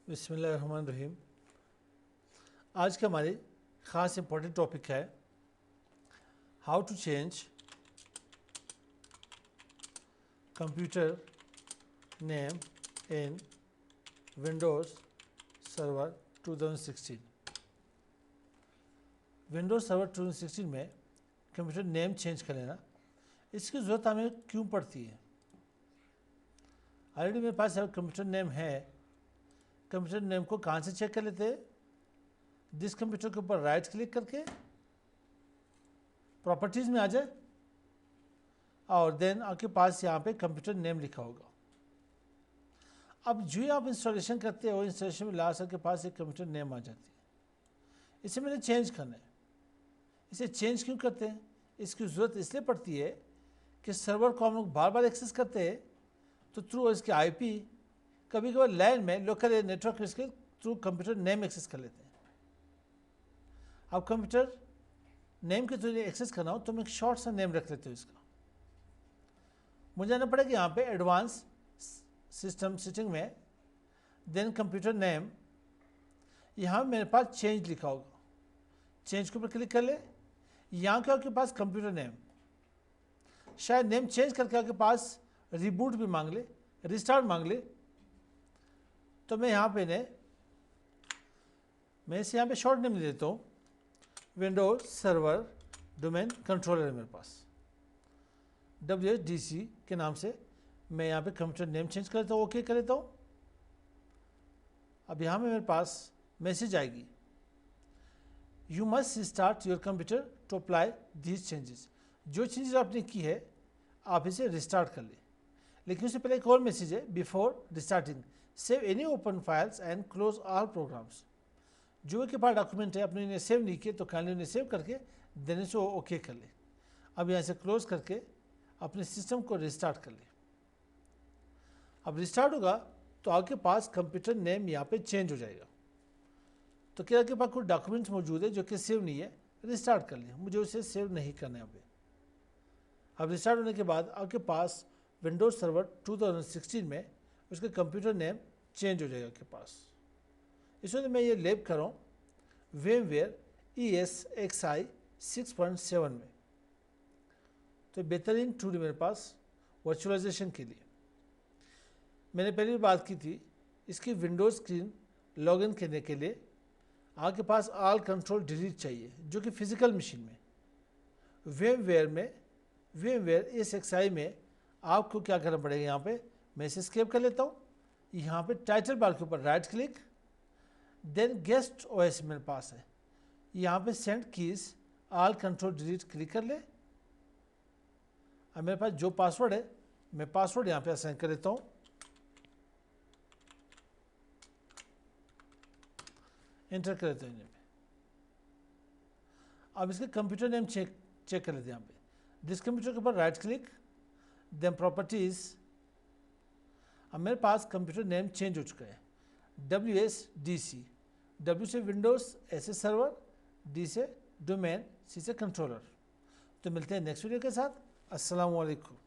बिस्मिल्लाहिर्रहमानिर्रहीम। आज का हमारी ख़ास इम्पोर्टेंट टॉपिक है how to change computer name in Windows server 2016। Windows server 2016 में कंप्यूटर नेम चेंज कर लेना, इसकी ज़रूरत हमें क्यों पड़ती है? ऑलरेडी मेरे पास कंप्यूटर नेम है। कंप्यूटर नेम को कहाँ से चेक कर लेते हैं? जिस कंप्यूटर के ऊपर राइट क्लिक करके प्रॉपर्टीज़ में आ जाए और देन आपके पास यहाँ पे कंप्यूटर नेम लिखा होगा। अब जो ही आप इंस्टॉलेशन करते हो, इंस्टॉलेशन में लास्ट के पास एक कंप्यूटर नेम आ जाती है। इसे मैंने चेंज करना है। इसे चेंज क्यों करते हैं? इसकी ज़रूरत इसलिए पड़ती है कि सर्वर को हम लोग बार बार एक्सेस करते हैं, तो थ्रू इसके आईपी कभी कभी लैन में लोकल नेटवर्क इसके थ्रू कंप्यूटर नेम एक्सेस कर लेते हैं। अब कंप्यूटर नेम के थ्रू एक्सेस करना हो तो मैं एक शॉर्ट सा नेम रख लेते हूँ इसका। मुझे जाना पड़ेगा यहाँ पे एडवांस सिस्टम सेटिंग में, देन कंप्यूटर नेम, यहाँ मेरे पास चेंज लिखा होगा। चेंज के ऊपर क्लिक कर ले। यहाँ क्या आपके पास कंप्यूटर नेम, शायद नेम चेंज करके आपके पास रिबूट भी मांग ले, रिस्टार्ट मांग ले, तो मैं यहाँ पे मैं इसे यहाँ पे शॉर्ट नेम ले लेता हूँ। विंडोज सर्वर डोमेन कंट्रोलर है मेरे पास, WSDC के नाम से मैं यहाँ पे कंप्यूटर नेम चेंज कर लेता हूँ, ओके कर लेता हूँ। अब यहाँ में मेरे पास मैसेज आएगी, you must restart your computer to apply these changes. जो चेंजेस आपने की है आप इसे रिस्टार्ट कर ले। लेकिन उससे पहले एक और मैसेज है, before restarting save any open files and close all programmes. जो के पास डॉक्यूमेंट है अपने इन्हें सेव नहीं किए तो काइंडली उन्हें सेव करके देने से ओके कर ले। अब यहाँ से क्लोज करके अपने सिस्टम को रिस्टार्ट कर ले। अब रिस्टार्ट होगा तो आपके पास कंप्यूटर नेम यहाँ पे चेंज हो जाएगा। तो क्या आपके पास कुछ डॉक्यूमेंट्स मौजूद है जो कि सेव नहीं है, रिस्टार्ट कर ले। मुझे उसे सेव नहीं करना है यहाँ पे। अब रिस्टार्ट होने के बाद आपके पास विंडोज सर्वर 2016 में उसका कंप्यूटर नेम चेंज हो जाएगा आपके पास। इसमें मैं ये लेब कर रहा हूँ VMware ESXi 6.7 में। तो बेहतरीन टूल है मेरे पास वर्चुअलाइजेशन के लिए। मैंने पहले भी बात की थी, इसकी विंडोज़ स्क्रीन लॉगिन करने के लिए आपके पास ऑल कंट्रोल डिलीट चाहिए, जो कि फिजिकल मशीन में। VMware ESXi में आपको क्या करना पड़ेगा? यहाँ पे मैं इसे स्केप कर लेता हूँ। यहाँ पे टाइटल बार के ऊपर right click, then guest OS मेरे पास है। यहाँ पे send keys all control delete click कर ले। अब मेरे पास जो पासवर्ड है मैं पासवर्ड यहाँ पे असाइन कर लेता हूँ। एंटर कर लेता हूँ यहाँ पे। अब इसके कंप्यूटर नेम चेक कर लेते हैं। यहाँ पे जिस कंप्यूटर के ऊपर राइट क्लिक, देन प्रॉपर्टीज। अब मेरे पास कंप्यूटर नेम चेंज हो चुका है, WSDC। W से विंडोज़, S से सर्वर, D से डोमेन, C से कंट्रोलर। तो मिलते हैं नेक्स्ट वीडियो के साथ। अस्सलाम वालेकुम।